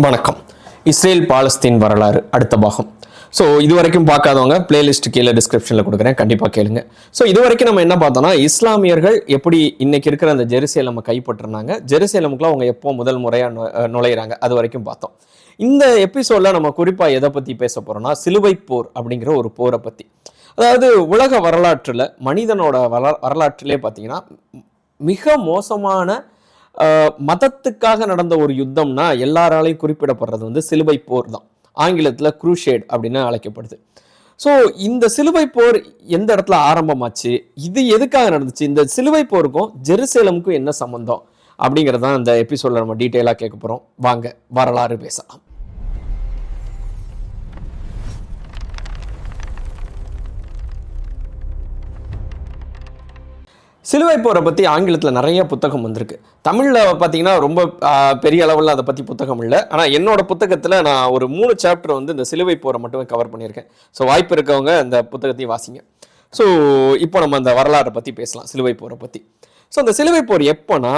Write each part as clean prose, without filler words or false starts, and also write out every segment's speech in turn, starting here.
வணக்கம். இஸ்ரேல் பாலஸ்தீன் வரலாறு அடுத்த பாகம். ஸோ இது வரைக்கும் பார்க்காதவங்க பிளேலிஸ்ட் கீழே டிஸ்கிரிப்ஷனில் கொடுக்குறேன், கண்டிப்பாக கேளுங்க. ஸோ இது வரைக்கும் நம்ம என்ன பார்த்தோம்னா, இஸ்லாமியர்கள் எப்படி இன்னைக்கு இருக்கிற அந்த ஜெருசலேமை கைப்பற்றினாங்க, ஜெருசலேமுக்குலாம் அவங்க எப்போ முதல் முறையாக நுழையிறாங்க, அது வரைக்கும் பார்த்தோம். இந்த எபிசோடில் நம்ம குறிப்பாக எதை பற்றி பேச போகிறோம்னா, சிலுவை போர் அப்படிங்கிற ஒரு போரை பற்றி. அதாவது உலக வரலாற்றில் மனிதனோட வரலாற்றிலே பார்த்தீங்கன்னா மிக மோசமான மதத்துக்காக நடந்த ஒரு யுத்தம்னா எல்லாராலையும் குறிப்பிடப்படுறது வந்து சிலுவை போர் தான். ஆங்கிலத்தில் குரூஷேட் அப்படின்னு அழைக்கப்படுது. ஸோ இந்த சிலுவை போர் எந்த இடத்துல ஆரம்பமாச்சு, இது எதுக்காக நடந்துச்சு, இந்த சிலுவை போருக்கும் ஜெருசலேமுக்கும் என்ன சம்பந்தம் அப்படிங்கிறதான் இந்த எபிசோடில் நம்ம டீட்டெயிலாக கேட்க போகிறோம். வாங்க வரலாறு பேசலாம். சிலுவை போரை பற்றி ஆங்கிலத்தில் நிறைய புத்தகம் வந்திருக்கு. தமிழில் பார்த்தீங்கன்னா ரொம்ப பெரிய அளவில் அதை பற்றி புத்தகம் இல்லை. ஆனால் என்னோட புத்தகத்தில் நான் ஒரு 3 சாப்டர் வந்து இந்த சிலுவை போரை மட்டுமே கவர் பண்ணியிருக்கேன். ஸோ வாய்ப்பு இருக்கவங்க அந்த புத்தகத்தையும் வாசிங்க. ஸோ இப்போ நம்ம அந்த வரலாறை பற்றி பேசலாம், சிலுவை போரை பற்றி. ஸோ அந்த சிலுவை போர் எப்போனா,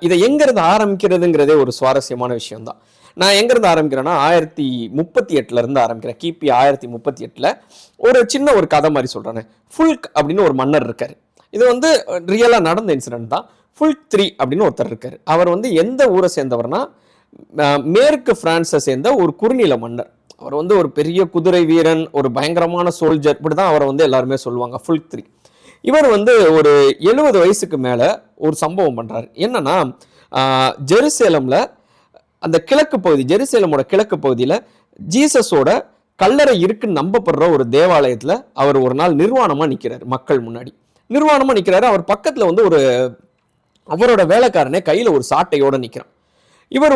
இதை எங்கேருந்து ஆரம்பிக்கிறதுங்கிறதே ஒரு சுவாரஸ்யமான விஷயம்தான். நான் எங்கேருந்து ஆரம்பிக்கிறேன்னா 1038 ஆரம்பிக்கிறேன். கிபி 1038 ஒரு சின்ன ஒரு கதை மாதிரி சொல்கிறேன். ஃபுல்க் அப்படின்னு ஒரு மன்னர் இருக்கார். இது வந்து ரியலாக நடந்த இன்சிடென்ட் தான். ஃபுல்க் III அப்படின்னு ஒருத்தர் இருக்கார். அவர் வந்து எந்த ஊரை சேர்ந்தவர்னா, மேற்கு பிரான்ஸை சேர்ந்த ஒரு குறுநில மன்னர். அவர் வந்து ஒரு பெரிய குதிரை வீரன், ஒரு பயங்கரமான சோல்ஜர், இப்படி தான் அவரை வந்து எல்லாருமே சொல்லுவாங்க, ஃபுல்க் III. இவர் வந்து ஒரு 70 வயசுக்கு மேலே ஒரு சம்பவம் பண்ணுறாரு. என்னன்னா, ஜெருசலேமில் அந்த கிழக்கு பகுதி, ஜெருசலேமோட கிழக்கு பகுதியில் ஜீசஸோட கல்லறை இருக்குன்னு நம்பப்படுற ஒரு தேவாலயத்தில் அவர் ஒரு நாள் நிர்வாணமாக நிற்கிறார். மக்கள் முன்னாடி நிர்வாணமாக நிற்கிறாரு. அவர் பக்கத்தில் வந்து அவரோட வேலைக்காரனே கையில் ஒரு சாட்டையோடு நிற்கிறான். இவர்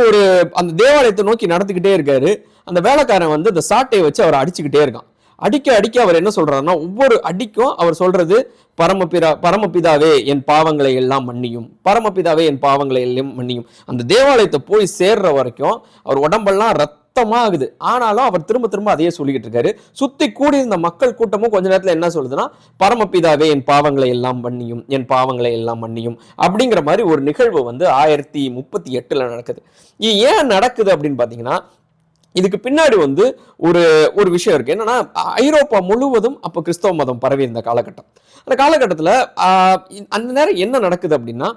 அந்த தேவாலயத்தை நோக்கி நடந்துக்கிட்டே இருக்காரு. அந்த வேலைக்காரன் வந்து அந்த சாட்டையை வச்சு அவர் அடிச்சுக்கிட்டே இருக்கான். அடிக்க அவர் என்ன சொல்றாருன்னா, ஒவ்வொரு அடிக்கும் அவர் சொல்றது, பரமபிதாவே என் பாவங்களை எல்லாம் மன்னியும், பரமபிதாவே என் பாவங்களை எல்லாம் மன்னியும். அந்த தேவாலயத்தை போய் சேர்ற வரைக்கும் அவர் உடம்பெல்லாம் ரத்தமா ஆகுது. ஆனாலும் அவர் திரும்ப திரும்ப அதையே சொல்லிக்கிட்டு இருக்காரு. சுத்தி கூடியிருந்த மக்கள் கூட்டமும் கொஞ்ச நேரத்துல என்ன சொல்லுதுன்னா, பரமபிதாவே என் பாவங்களை எல்லாம் மன்னியும், என் பாவங்களை எல்லாம் மன்னியும் அப்படிங்கிற மாதிரி ஒரு நிகழ்வு வந்து 1038 நடக்குது. ஏன் நடக்குது அப்படின்னு பாத்தீங்கன்னா, இதுக்கு பின்னாடி வந்து ஒரு விஷயம் இருக்கு. என்னன்னா, ஐரோப்பா முழுவதும் அப்போ கிறிஸ்தவ மதம் பரவி இருந்த காலகட்டம். அந்த காலகட்டத்தில் அந்த நேரம் என்ன நடக்குது அப்படின்னா,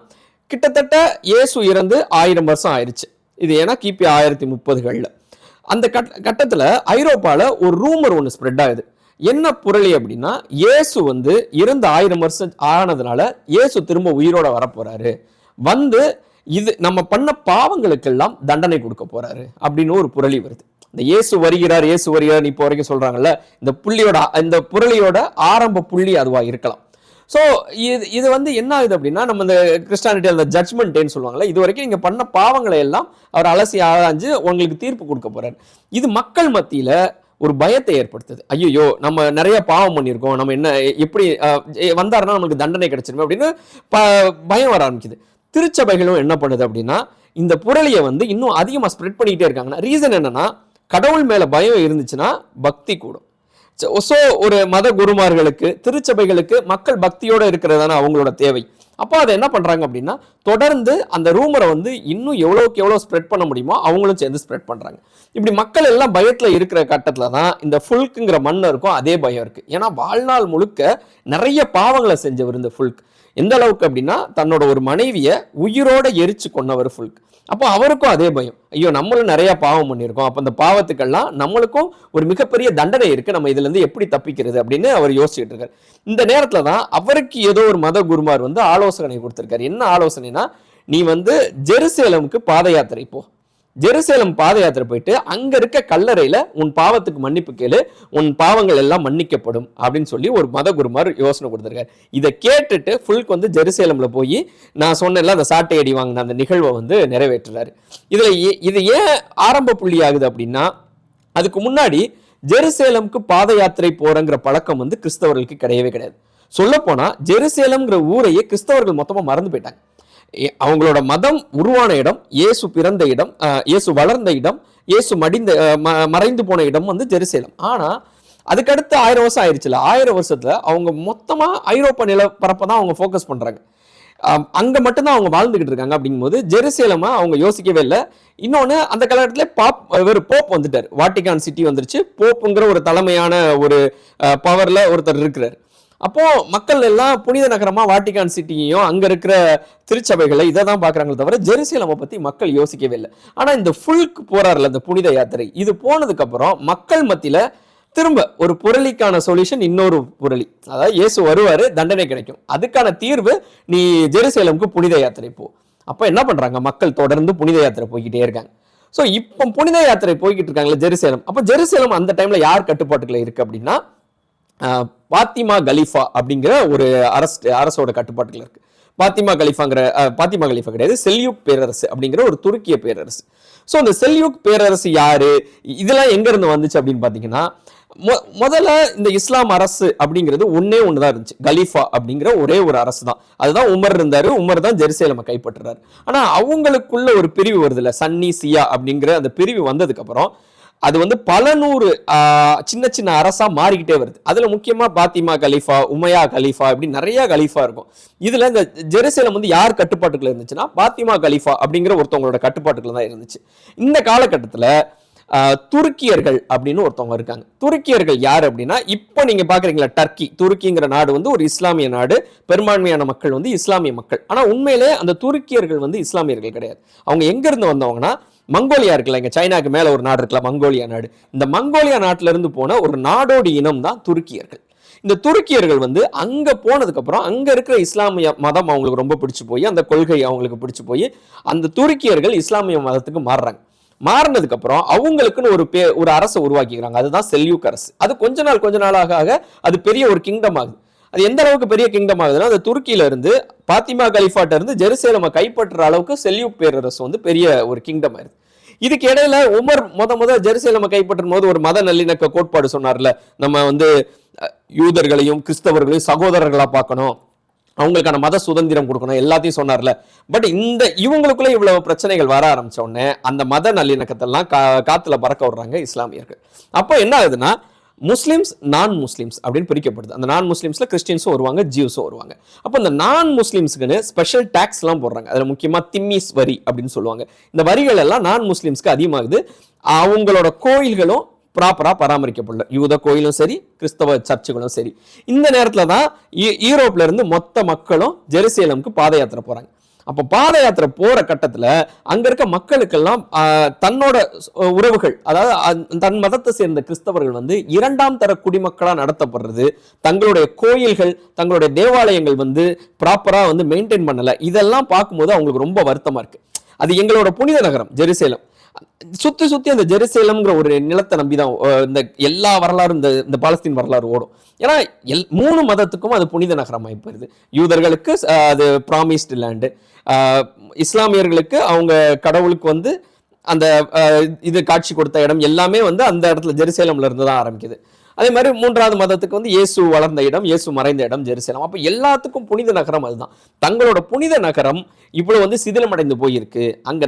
கிட்டத்தட்ட இயேசு இறந்து 1000 வருஷம் ஆயிடுச்சு. இது ஏன்னா கிபி 1030களில் அந்த கட்டத்தில் ஐரோப்பாவில் ஒரு ரூமர் ஒன்று ஸ்ப்ரெட் ஆகுது. என்ன புரளி அப்படின்னா, இயேசு வந்து இறந்து 1000 வருஷம் ஆனதுனால இயேசு திரும்ப உயிரோட வரப்போறாரு, வந்து இது நம்ம பண்ண பாவங்களுக்கெல்லாம் தண்டனை கொடுக்க போறாரு அப்படின்னு ஒரு புரளி வருது. இந்த இயேசு வருகிறார் இப்போ வரைக்கும் சொல்றாங்கல்ல, இந்த புரளியோட ஆரம்ப புள்ளி அதுவா இருக்கலாம். ஸோ இது வந்து என்ன ஆகுது அப்படின்னா, நம்ம இந்த கிறிஸ்டானிட்டி அந்த ஜட்ஜ்மெண்ட் டேன்னு சொல்லுவாங்கல்ல, இது வரைக்கும் நீங்க பண்ண பாவங்களை எல்லாம் அவர் அலசி ஆராய்ஞ்சு உங்களுக்கு தீர்ப்பு கொடுக்க போறாரு. இது மக்கள் மத்தியில ஒரு பயத்தை ஏற்படுத்துது. ஐயோ, நம்ம நிறைய பாவம் பண்ணியிருக்கோம், நம்ம என்ன எப்படி வந்தாருன்னா நமக்கு தண்டனை கிடைச்சிருமே அப்படின்னு பயம் வர ஆரம்பிக்குது. திருச்சபைகளும் என்ன பண்ணுது அப்படின்னா, இந்த புரளியை வந்து இன்னும் அதிகமாக ஸ்ப்ரெட் பண்ணிக்கிட்டே இருக்காங்கன்னா, ரீசன் என்னன்னா, கடவுள் மேல பயம் இருந்துச்சுன்னா பக்தி கூடும். ஸோ ஒரு மத குருமார்களுக்கு, திருச்சபைகளுக்கு மக்கள் பக்தியோட இருக்கிறதான அவங்களோட தேவை. அப்போ அதை என்ன பண்றாங்க அப்படின்னா, தொடர்ந்து அந்த ரூமரை வந்து இன்னும் எவ்வளோக்கு எவ்வளோ ஸ்ப்ரெட் பண்ண முடியுமோ அவங்களும் சேர்ந்து ஸ்ப்ரெட் பண்றாங்க. இப்படி மக்கள் எல்லாம் பயத்துல இருக்கிற கட்டத்துல தான் இந்த ஃபுல்க்குங்கிற மன்னருக்கும் அதே பயம் இருக்கு. ஏன்னா வாழ்நாள் முழுக்க நிறைய பாவங்களை செஞ்சவர் இந்த ஃபுல்க். எந்த அளவுக்கு அப்படின்னா, தன்னோட ஒரு மனைவியை உயிரோட எரிச்சு கொண்டவர் ஃபுல்க். அப்போ அவருக்கும் அதே பயம், ஐயோ நம்மளும் நிறைய பாவம் பண்ணியிருக்கோம், அப்போ அந்த பாவத்துக்கெல்லாம் நம்மளுக்கும் ஒரு மிகப்பெரிய தண்டனை இருக்கு, நம்ம இதுல இருந்து எப்படி தப்பிக்கிறது அப்படின்னு அவர் யோசிச்சுட்டு இருக்காரு. இந்த நேரத்துல தான் அவருக்கு ஏதோ ஒரு மத குருமார் வந்து ஆலோசனை கொடுத்திருக்காரு. என்ன ஆலோசனைனா, நீ வந்து ஜெருசலேமுக்கு பாத யாத்திரை போ, ஜெருசலேம் பாத யாத்திரை போயிட்டு அங்க இருக்க கல்லறையில உன் பாவத்துக்கு மன்னிப்பு கேளு, உன் பாவங்கள் எல்லாம் மன்னிக்கப்படும் அப்படின்னு சொல்லி ஒரு மத குருமார் யோசனை கொடுத்திருக்காரு. இதை கேட்டுட்டு ஃபுல்க் வந்து ஜெருசலேம்ல போய் நான் சொன்னேன்ல அந்த சாட்டை அடி வாங்கின அந்த நிகழ்வை வந்து நிறைவேற்றுறாரு. இது ஏன் ஆரம்ப புள்ளி ஆகுது அப்படின்னா, அதுக்கு முன்னாடி ஜெருசலேமுக்கு பாத யாத்திரை போறங்கிற பழக்கம் வந்து கிறிஸ்தவர்களுக்கு கிடையவே கிடையாது. சொல்ல போனா ஜெருசலேம்ங்கிற ஊரையே கிறிஸ்தவர்கள் மொத்தமா மறந்து போயிட்டாங்க. அவங்களோட மதம் உருவான இடம், இயேசு பிறந்த இடம், இயேசு வளர்ந்த இடம், இயேசு மறைந்து போன இடம் வந்து ஜெருசலேம். ஆனா அதுக்கடுத்து 1000 வருஷம் ஆயிடுச்சுல, 1000 வருஷத்துல அவங்க மொத்தமா ஐரோப்பா நிலப்பரப்பை தான் அவங்க ஃபோக்கஸ் பண்றாங்க. அங்க மட்டும்தான் அவங்க வாழ்ந்துகிட்டு இருக்காங்க. அப்படிங்கும்போது ஜெருசலேமை அவங்க யோசிக்கவே இல்லை. இன்னொன்னு, அந்த காலகட்டத்தில் போப் வந்துட்டார், வாட்டிகான் சிட்டி வந்துருச்சு, போப்புங்கிற ஒரு தலைமையான ஒரு பவர்ல ஒருத்தர் இருக்கிறார். அப்போ மக்கள் எல்லாம் புனித நகரமா வாட்டிகான் சிட்டியையும் அங்க இருக்கிற திருச்சபைகளை இதை தான் பாக்குறாங்களே தவிர ஜெருசலேமை பத்தி மக்கள் யோசிக்கவே இல்லை. ஆனா இந்த ஃபுல்க் போறாருல இந்த புனித யாத்திரை, இது போனதுக்கு அப்புறம் மக்கள் மத்தியில திரும்ப ஒரு புரளிக்கான சொல்யூஷன், இன்னொரு புரளி, அதாவது இயேசு வருவாரு, தண்டனை கிடைக்கும், அதுக்கான தீர்வு நீ ஜெருசலேமுக்கு புனித யாத்திரை போ. அப்ப என்ன பண்றாங்க, மக்கள் தொடர்ந்து புனித யாத்திரை போய்கிட்டே இருக்காங்க. ஸோ இப்போ புனித யாத்திரை போய்கிட்டு இருக்காங்களே ஜெருசலேம். அப்ப ஜெருசலேம் அந்த டைம்ல யார் கட்டுப்பாட்டுக்குள்ள இருக்கு அப்படின்னா பாத்திமா கலீஃபா அப்படிங்கிற ஒரு அரசோட கட்டுப்பாட்டுல இருக்கு. பாத்திமா கலீஃபா கிடையாது, செல்யூக் பேரரசு அப்படிங்கிற ஒரு துருக்கிய பேரரசு. ஸோ அந்த செல்யூக் பேரரசு யாரு, இதெல்லாம் எங்க இருந்து வந்துச்சு அப்படின்னு பாத்தீங்கன்னா, முதல்ல இந்த இஸ்லாம் அரசு அப்படிங்கிறது ஒண்ணுதான் இருந்துச்சு, கலீஃபா அப்படிங்கிற ஒரே ஒரு அரசு தான். அதுதான் உமர் இருந்தாரு, உமர் தான் ஜெருசலேமை கைப்பற்றுறாரு. ஆனா அவங்களுக்குள்ள ஒரு பிரிவு வருது இல்ல, சன்னி சியா அப்படிங்கிற அந்த பிரிவு வந்ததுக்கு அப்புறம் அது வந்து பல நூறு சின்ன சின்ன அரசா மாறிக்கிட்டே வருது. அதுல முக்கியமா பாத்திமா கலீஃபா, உமையா கலீஃபா, இப்படி நிறைய கலீஃபா இருக்கும். இதுல இந்த ஜெருசலேம் வந்து யார் கட்டுப்பாட்டுக்குள்ள இருந்துச்சுன்னா பாத்திமா கலீஃபா அப்படிங்கிற ஒருத்தவங்களோட கட்டுப்பாட்டுக்குள்ள தான் இருந்துச்சு. இந்த காலகட்டத்துல துருக்கியர்கள் அப்படின்னு ஒருத்தவங்க இருக்காங்க. துருக்கியர்கள் யார் அப்படின்னா, இப்போ நீங்க பாக்குறீங்களா டர்க்கி, துருக்கிங்கிற நாடு வந்து ஒரு இஸ்லாமிய நாடு, பெரும்பான்மையான மக்கள் வந்து இஸ்லாமிய மக்கள். ஆனா உண்மையிலே அந்த துருக்கியர்கள் வந்து இஸ்லாமியர்கள் கிடையாது. அவங்க எங்க இருந்து வந்தவங்கன்னா, மங்கோலியா இருக்குல்ல, இங்க சைனாக்கு மேல ஒரு நாடு இருக்குல்ல, மங்கோலியா நாடு, இந்த மங்கோலியா நாட்டில இருந்து போன ஒரு நாடோடி இனம் தான் துருக்கியர்கள். இந்த துருக்கியர்கள் வந்து அங்க போனதுக்கு அப்புறம் அங்க இருக்கிற இஸ்லாமிய மதம் அவங்களுக்கு ரொம்ப பிடிச்சு போய், அந்த கொள்கை அவங்களுக்கு பிடிச்சு போய் அந்த துருக்கியர்கள் இஸ்லாமிய மதத்துக்கு மாறுறாங்க. மாறினதுக்கு அப்புறம் அவங்களுக்குன்னு ஒரு அரசை உருவாக்கிக்கிறாங்க, அதுதான் செல்யூக் அரசு. அது கொஞ்ச நாளாக அது பெரிய ஒரு கிங்டம் ஆகுது. அது எந்த அளவுக்கு பெரிய கிங்டம் ஆகுதுன்னா, அந்த துருக்கியில இருந்து பாத்திமா கலீஃபாட்ட இருந்து ஜெருசலேமை கைப்பற்ற அளவுக்கு செல்யூக் பேரரசு வந்து பெரிய ஒரு கிங்டம் ஆயிருது. இதுக்கு இடையில உமர் முத ஜெருசலேமை கைப்பற்றும் போது ஒரு மத நல்லிணக்க கோட்பாடு சொன்னார்ல, நம்ம வந்து யூதர்களையும் கிறிஸ்தவர்களையும் சகோதரர்களா பார்க்கணும், அவங்களுக்கான மத சுதந்திரம் கொடுக்கணும், எல்லாத்தையும் சொன்னார்ல. பட் இவங்களுக்குள்ள இவ்வளவு பிரச்சனைகள் வர ஆரம்பிச்ச உடனே அந்த மத நல்லிணக்கத்தெல்லாம் காத்துல பறக்க விடுறாங்க இஸ்லாமியர்கள். அப்போ என்ன ஆகுதுன்னா, முஸ்லிம்ஸ் நான் முஸ்லிம்ஸ் அப்படின்னு பிரிக்கப்படுது. அந்த நான் முஸ்லிம்ஸ்ல கிறிஸ்டியன்ஸும் வருவாங்க, ஜியூஸும் வருவாங்க. அப்போ இந்த நான் முஸ்லிம்ஸ்க்குன்னு ஸ்பெஷல் டாக்ஸ் எல்லாம் போடுறாங்க. அதுல முக்கியமா திம்மிஸ் வரி அப்படின்னு சொல்லுவாங்க. இந்த வரிகள் எல்லாம் நான் முஸ்லிம்ஸ்க்கு அதிகமாகுது. அவங்களோட கோயில்களும் ப்ராப்பரா பராமரிக்கப்படல, யூத கோயிலும் சரி, கிறிஸ்தவ சர்ச்சுகளும் சரி. இந்த நேரத்துல தான் யூரோப்ல இருந்து மொத்த மக்களும் ஜெருசலேமுக்கு பாத யாத்திரை போறாங்க. அப்ப பாத யாத்திரை போற கட்டத்துல அங்க இருக்க மக்களுக்கெல்லாம் தன்னோட உறவுகள், அதாவது தன் மதத்தை சேர்ந்த கிறிஸ்தவர்கள் வந்து இரண்டாம் தர குடிமக்களா நடத்தப்படுறது, தங்களுடைய கோயில்கள், தங்களுடைய தேவாலயங்கள் வந்து ப்ராப்பரா வந்து மெயின்டைன் பண்ணல, இதெல்லாம் பார்க்கும்போது அவங்களுக்கு ரொம்ப வருத்தமா இருக்கு. அது எங்களோட புனித நகரம் ஜெருசலேம், சுத்தி அந்த ஜெருசலேம்ங்கிற ஒரு நிலத்தை நம்பிதான் இந்த எல்லா வரலாறும் இந்த பாலஸ்தீன் வரலாறு ஓடும். ஏன்னா மூணு மதத்துக்கும் அது புனித நகரமாய் போயிருது. யூதர்களுக்கு அது ப்ராமிஸ்டு லேண்டு, இஸ்லாமியர்களுக்கு அவங்க கடவுளுக்கு வந்து அந்த இது காட்சி கொடுத்த இடம் எல்லாமே வந்து அந்த இடத்துல ஜெருசலேம்ல இருந்து தான் ஆரம்பிக்குது. அதே மாதிரி மூன்றாவது மதத்துக்கு வந்து இயேசு வளர்ந்த இடம், இயேசு மறைந்த இடம் ஜெருசலேம். அப்ப எல்லாத்துக்கும் புனித நகரம் அதுதான். தங்களோட புனித நகரம் இவ்வளவு வந்து சிதிலமடைந்து போயிருக்கு. அங்க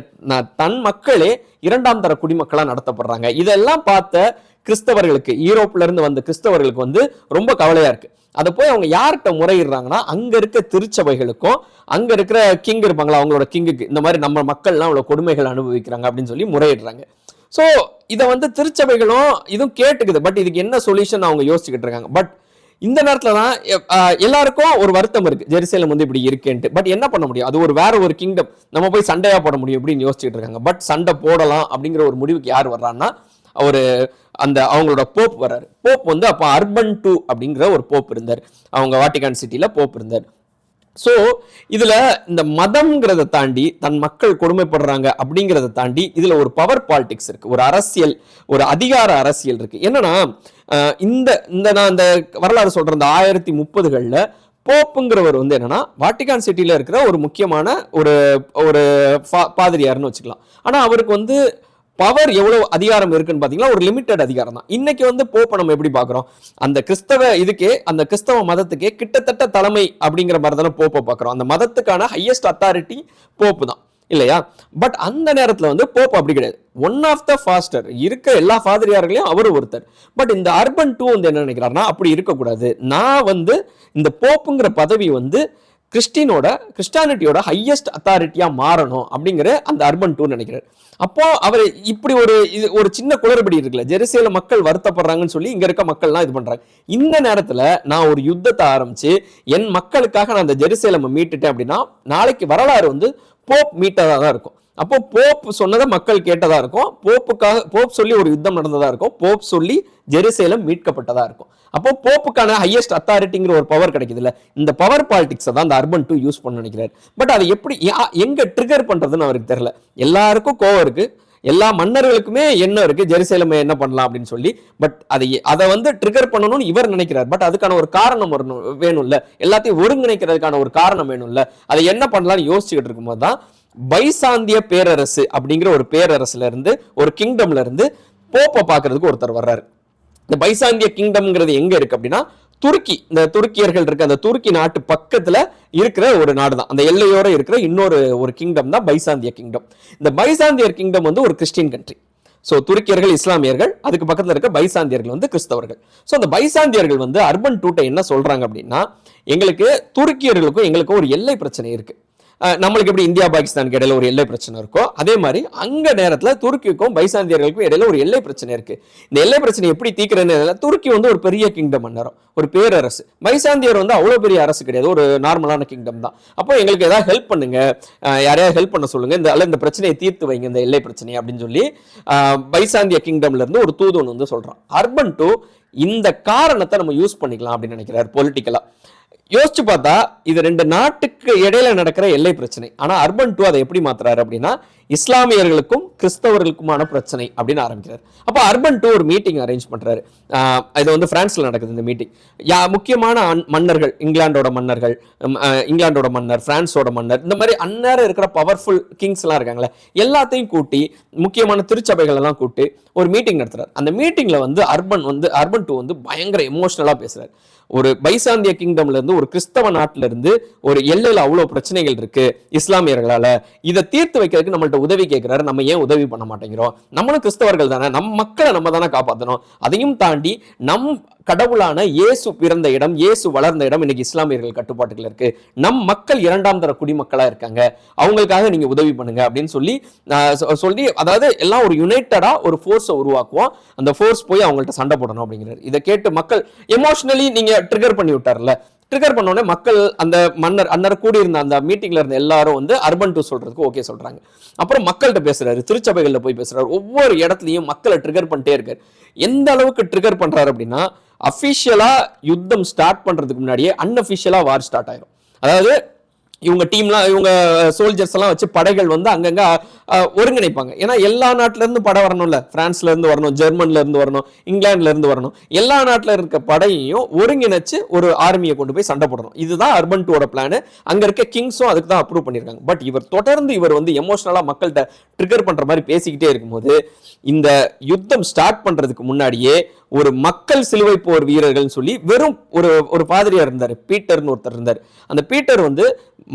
தன் மக்களே இரண்டாம் தர குடிமக்களா நடத்தப்படுறாங்க. இதெல்லாம் பார்த்த கிறிஸ்தவர்களுக்கு, யூரோப்ல இருந்து வந்த கிறிஸ்தவர்களுக்கு வந்து ரொம்ப கவலையா இருக்கு. அதை போய் அவங்க யார்கிட்ட முறையிடுறாங்கன்னா, அங்க இருக்க திருச்சபைகளுக்கும் அங்க இருக்கிற கிங் இருப்பாங்களா, அவங்களோட கிங்குக்கு இந்த மாதிரி நம்ம மக்கள்லாம் அவ்வளவு கொடுமைகள் அனுபவிக்கிறாங்க அப்படின்னு சொல்லி முறையிடுறாங்க. ஸோ இதை வந்து திருச்சபைகளும் இதுவும் கேட்டுக்குது. பட் இதுக்கு என்ன சொல்யூஷன் அவங்க யோசிச்சுக்கிட்டு இருக்காங்க. பட் இந்த நேரத்துல தான் எல்லாருக்கும் ஒரு வருத்தம் இருக்கு, ஜெருசலேம் வந்து இப்படி இருக்குன்ட்டு. பட் என்ன பண்ண முடியும், அது வேற ஒரு கிங்டம், நம்ம போய் சண்டையா போட முடியும் அப்படின்னு யோசிச்சுட்டு இருக்காங்க. பட் சண்டை போடலாம் அப்படிங்கிற ஒரு முடிவுக்கு யார் வர்றான்னா, அவங்களோட போப் வர்றாரு. போப் வந்து அப்போ அர்பன் 2 அப்படிங்கிற ஒரு போப் இருந்தார், அவங்க வாட்டிகான் சிட்டில போப் இருந்தார். ஸோ இதுல இந்த மதம்ங்கிறத தாண்டி தன் மக்கள் கொடுமைப்படுறாங்க அப்படிங்கிறத தாண்டி இதுல ஒரு பவர் பாலிடிக்ஸ் இருக்கு, ஒரு அரசியல், ஒரு அதிகார அரசியல் இருக்கு. என்னன்னா நான் இந்த வரலாறு சொல்ற இந்த 1030களில் போப்புங்கிறவர் வந்து என்னன்னா வாட்டிகான் சிட்டில இருக்கிற ஒரு முக்கியமான ஒரு பாதிரியார்னு வச்சுக்கலாம். ஆனா அவருக்கு வந்து பவர் எவ்வளவு அதிகாரம் இருக்குன்னு பாத்தீங்கன்னா ஒரு லிமிட்டட் அதிகாரம் தான். இன்னைக்கு வந்து போப்பை நம்ம எப்படி பாக்குறோம், அந்த கிறிஸ்தவ மதத்துக்கே கிட்டத்தட்ட தலைமை அப்படிங்கிற மாதிரி தானே போப்பை பாக்குறோம். அந்த மதத்துக்கான ஹையஸ்ட் அத்தாரிட்டி போப்பு தான் இல்லையா? பட் அந்த நேரத்துல வந்து போப் அப்படி கிடையாது, ஒன் ஆஃப் த ஃபாஸ்டர் இருக்க எல்லா ஃபாதிரியார்களையும் அவரு ஒருத்தர். பட் இந்த அர்பன் 2 வந்து என்ன நினைக்கிறாருன்னா, அப்படி இருக்கக்கூடாது, நான் வந்து இந்த போப்புங்கிற பதவி வந்து கிறிஸ்டானிட்டியோட ஹையஸ்ட் அத்தாரிட்டியா மாறணும் அப்படிங்கிற அந்த அர்பன் 2 நினைக்கிறார். அப்போ அவர் இப்படி ஒரு சின்ன குளறுபடி இருக்குல்ல, ஜெருசலேம் மக்கள் வருத்தப்படுறாங்கன்னு சொல்லி இங்க இருக்க மக்கள்லாம் இது பண்றாங்க. இந்த நேரத்துல நான் ஒரு யுத்தத்தை ஆரம்பிச்சு என் மக்களுக்காக நான் அந்த ஜெருசலேமை மீட்டுட்டேன் அப்படின்னா நாளைக்கு வரலாறு வந்து போப் மீட்டதா தான் இருக்கும். அப்போ போப் சொன்னதை மக்கள் கேட்டதா இருக்கும். போப் சொல்லி ஒரு யுத்தம் நடந்ததா இருக்கும். போப் சொல்லி ஜெருசலேம் மீட்கப்பட்டதா இருக்கும். அப்போ போப்புக்கான ஹையஸ்ட் அத்தாரிட்டிங்கிற ஒரு பவர் கிடைக்குதுல்ல, இந்த பவர் பாலிடிக்ஸை தான் அந்த அர்பன் 2 யூஸ் பண்ண நினைக்கிறார். பட் அதை எப்படி எங்க ட்ரிகர் பண்றதுன்னு அவருக்கு தெரியல. எல்லாருக்கும் கோவம் இருக்கு, எல்லா மன்னர்களுக்குமே என்ன இருக்கு, ஜெருசலேமை என்ன பண்ணலாம் அப்படின்னு சொல்லி. பட் அதை வந்து ட்ரிகர் பண்ணணும்னு இவர் நினைக்கிறார். பட் அதுக்கான ஒரு காரணம் வேணும்ல, எல்லாத்தையும் ஒருங்கிணைக்கிறதுக்கான ஒரு காரணம் வேணும்ல. அதை என்ன பண்ணலாம்னு யோசிச்சுக்கிட்டு இருக்கும்போது தான் பைசாந்திய பேரரசு அப்படிங்கிற ஒரு பேரரசுல இருந்து, ஒரு கிங்டம்ல இருந்து போப்பை பார்க்கறதுக்கு ஒருத்தர் வர்றாரு. இந்த பைசாந்திய கிங்டம்ங்கிறது எங்க இருக்கு அப்படின்னா துருக்கி, இந்த துருக்கியர்கள் இருக்க அந்த துருக்கி நாட்டு பக்கத்துல இருக்கிற ஒரு நாடு தான். அந்த எல்லையோர இருக்கிற இன்னொரு கிங்டம் தான் பைசாந்திய கிங்டம். இந்த பைசாந்தியர் கிங்டம் வந்து ஒரு கிறிஸ்டியன் கண்ட்ரி. ஸோ துருக்கியர்கள் இஸ்லாமியர்கள், அதுக்கு பக்கத்தில் இருக்க பைசாந்தியர்கள் வந்து கிறிஸ்தவர்கள். ஸோ அந்த பைசாந்தியர்கள் வந்து அர்பன் 2 என்ன சொல்றாங்க அப்படின்னா, எங்களுக்கு துருக்கியர்களுக்கும் எங்களுக்கும் ஒரு எல்லை பிரச்சனை இருக்கு. நம்மளுக்கு எப்படி இந்தியா பாகிஸ்தானுக்கு இடையில ஒரு எல்லை பிரச்சனை இருக்கோ அதே மாதிரி அங்க நேரத்துல துருக்கிக்கும் பைசாந்தியர்களுக்கும் இடையில ஒரு எல்லை பிரச்சனை இருக்கு. இந்த எல்லை பிரச்சனை எப்படி தீர்க்கிறதுன்னு, துருக்கி வந்து ஒரு பெரிய கிங்டம் மன்னரும், ஒரு பேரரசு. பைசாந்தியர் வந்து அவ்வளவு பெரிய அரசு கிடையாது, ஒரு நார்மலான கிங்டம் தான். அப்போ எங்களுக்கு ஏதாவது ஹெல்ப் பண்ணுங்க, யாரையாவது ஹெல்ப் பண்ண சொல்லுங்க, இந்த பிரச்சனையை தீர்த்து வைங்க, இந்த எல்லை பிரச்சனை அப்படின்னு சொல்லி பைசாந்திய கிங்டம்ல இருந்து ஒரு தூதுவன் வந்து சொல்றான். அர்பன் 2 இந்த காரணத்தை நம்ம யூஸ் பண்ணிக்கலாம் அப்படின்னு நினைக்கிறார் பொலிட்டிக்கலா. யோசிச்சு பார்த்தா இது ரெண்டு நாட்டுக்கு இடையில நடக்கிற எல்லை பிரச்சனை. ஆனா அர்பன் 2 அதை எப்படி மாத்துறாரு அப்படின்னா, இஸ்லாமியர்களுக்கும் கிறிஸ்தவர்களுக்குமான பிரச்சனை அப்படின்னு ஆரம்பிக்கிறார். அப்ப அர்பன் 2 ஒரு மீட்டிங் அரேஞ்ச் பண்றாரு. இது வந்து பிரான்ஸ்ல நடக்குது இந்த மீட்டிங். முக்கியமான மன்னர்கள், இங்கிலாந்தோட மன்னர், பிரான்ஸோட மன்னர், இந்த மாதிரி அந்நேரம் இருக்கிற பவர்ஃபுல் கிங்ஸ் எல்லாம் இருக்காங்களே, எல்லாத்தையும் கூட்டி முக்கியமான திருச்சபைகள் எல்லாம் கூட்டி ஒரு மீட்டிங் நடத்துறாரு. அந்த மீட்டிங்ல வந்து அர்பன் 2 வந்து பயங்கர எமோஷனலா பேசுறாரு. ஒரு பைசாந்திய கிங்டம்ல இருந்து, ஒரு கிறிஸ்தவ நாட்டில இருந்து ஒரு எல்லையில அவ்வளவு பிரச்சனைகள் இருக்கு இஸ்லாமியர்களால, இதை தீர்த்து வைக்கிறதுக்கு நம்மள்ட்ட உதவி கேட்கிறாரு. நம்ம ஏன் உதவி பண்ண மாட்டேங்கிறோம்? நம்மளும் கிறிஸ்தவர்கள் தானே, நம்ம மக்களை நம்ம தானே காப்பாற்றணும். அதையும் தாண்டி நம் கடவுளான இயேசு பிறந்த இடம், இயேசு வளர்ந்த இடம் இன்னைக்கு இஸ்லாமியர்கள் கட்டுப்பாட்டுகள் இருக்கு. நம் மக்கள் 2ஆம் தர குடிமக்களா இருக்காங்க, அவங்களுக்காக நீங்க உதவி பண்ணுங்க அப்படின்னு சொல்லி அதாவது எல்லாம் ஒரு யுனைட்டடா ஒரு ஃபோர்ஸை உருவாக்குவோம். அந்த ஃபோர்ஸ் போய் அவங்கள்ட்ட சண்டை போடணும் அப்படிங்கிறாரு. இதை கேட்டு மக்கள் எமோஷனலி நீங்க ட்ரிகர் பண்ணி விட்டார்ல, ட்ரிகர் பண்ணோடனே மக்கள் அந்த அன்னர் கூடியிருந்த அந்த மீட்டிங்ல இருந்த எல்லாரும் வந்து அர்பன் 2 சொல்றதுக்கு ஓகே சொல்றாங்க. அப்புறம் மக்கள்கிட்ட பேசுறாரு, திருச்சபைகள்ல போய் பேசுறாரு, ஒவ்வொரு இடத்துலயும் மக்களை ட்ரிகர் பண்ணிட்டே இருக்காரு. எந்த அளவுக்கு ட்ரிகர் பண்றாரு அப்படின்னா, அபிஷியலா யுத்தம் ஸ்டார்ட் பண்றதுக்கு முன்னாடியே அன்அபிஷியலா வார் ஸ்டார்ட் ஆயிரும். அதாவது இவங்க டீம்லாம், இவங்க சோல்ஜர்ஸ் எல்லாம் வச்சு படைகள் வந்து அங்கங்க ஒருங்கிணைப்பாங்க. ஏன்னா எல்லா நாட்டுல இருந்து படை வரணும்ல, பிரான்ஸ்ல இருந்து வரணும், ஜெர்மன்ல இருந்து வரணும், இங்கிலாந்துல இருந்து வரணும், எல்லா நாட்டுல இருக்க படையையும் ஒருங்கிணைச்சு ஒரு ஆர்மியை கொண்டு போய் சண்டை போடணும். இதுதான் அர்பன் 2 பிளான். அங்க இருக்க கிங்ஸும் அதுக்கு தான் அப்ரூவ் பண்ணிருக்காங்க. பட் இவர் வந்து எமோஷனலா மக்கள்கிட்ட ட்ரிகர் பண்ற மாதிரி பேசிக்கிட்டே இருக்கும்போது, இந்த யுத்தம் ஸ்டார்ட் பண்றதுக்கு முன்னாடியே ஒரு மக்கள் சிலுவை போர் வீரர்கள் சொல்லி வெறும் ஒரு பாதிரியார் இருந்தார், பீட்டர்னு ஒருத்தர் இருந்தார். அந்த பீட்டர் வந்து